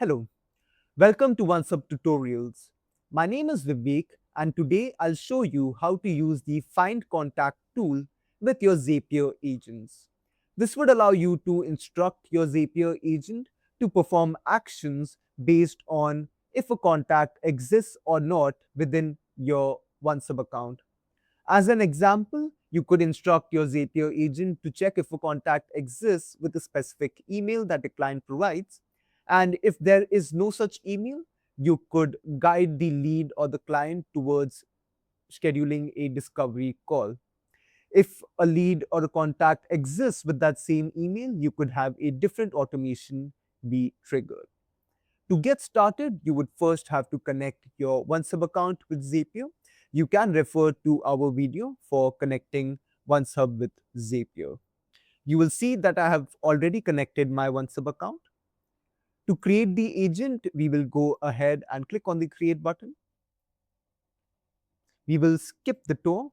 Hello, welcome to OnceHub Tutorials. My name is Vivek, and today I'll show you how to use the Find Contact tool with your Zapier agents. This would allow you to instruct your Zapier agent to perform actions based on if a contact exists or not within your OnceHub account. As an example, you could instruct your Zapier agent to check if a contact exists with a specific email that the client provides. And if there is no such email, you could guide the lead or the client towards scheduling a discovery call. If a lead or a contact exists with that same email, you could have a different automation be triggered. To get started, you would first have to connect your OneSub account with Zapier. You can refer to our video for connecting OneSub with Zapier. You will see that I have already connected my OneSub account. To create the agent, we will go ahead and click on the Create button. We will skip the tour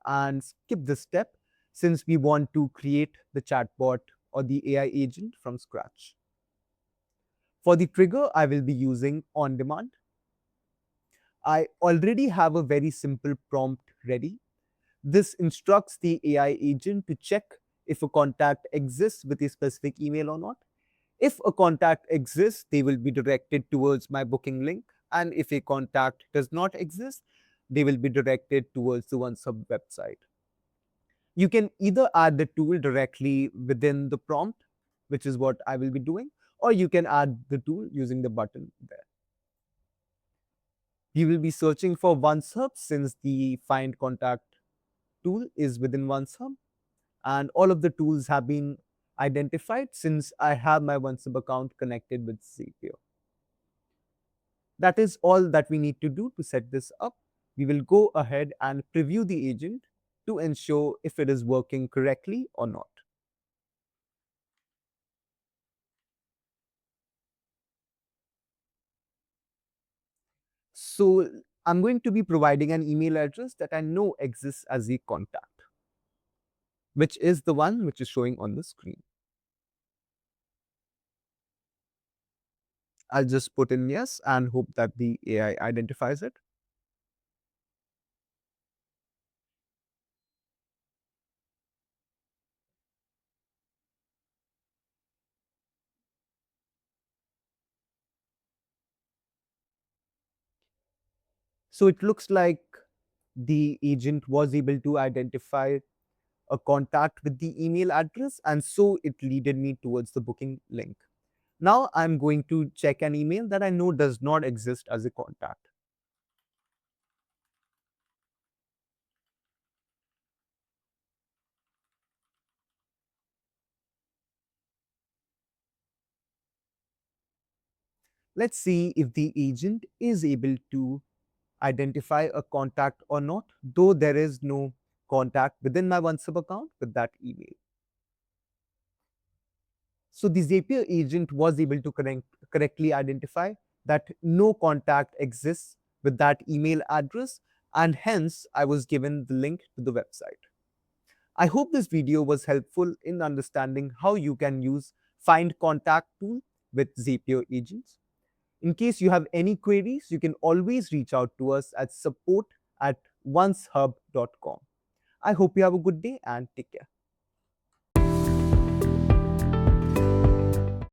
and skip this step since we want to create the chatbot or the AI agent from scratch. For the trigger, I will be using On Demand. I already have a very simple prompt ready. This instructs the AI agent to check if a contact exists with a specific email or not. If a contact exists, they will be directed towards my booking link. And if a contact does not exist, they will be directed towards the OneSub website. You can either add the tool directly within the prompt, which is what I will be doing, or you can add the tool using the button there. We will be searching for OneSub since the Find Contact tool is within OneSub, and all of the tools have been identified since I have my OneSub account connected with Zapier. That is all that we need to do to set this up. We will go ahead and preview the agent to ensure if it is working correctly or not. So I'm going to be providing an email address that I know exists as a contact, which is the one which is showing on the screen. I'll just put in yes and hope that the AI identifies it. So it looks like the agent was able to identify a contact with the email address, and so it leaded me towards the booking link. Now I'm going to check an email that I know does not exist as a contact. Let's see if the agent is able to identify a contact or not, though there is no contact within my OneSub account with that email. So the Zapier agent was able to correctly identify that no contact exists with that email address, and hence I was given the link to the website. I hope this video was helpful in understanding how you can use Find Contact tool with Zapier agents. In case you have any queries, you can always reach out to us at support@oncehub.com. I hope you have a good day and take care.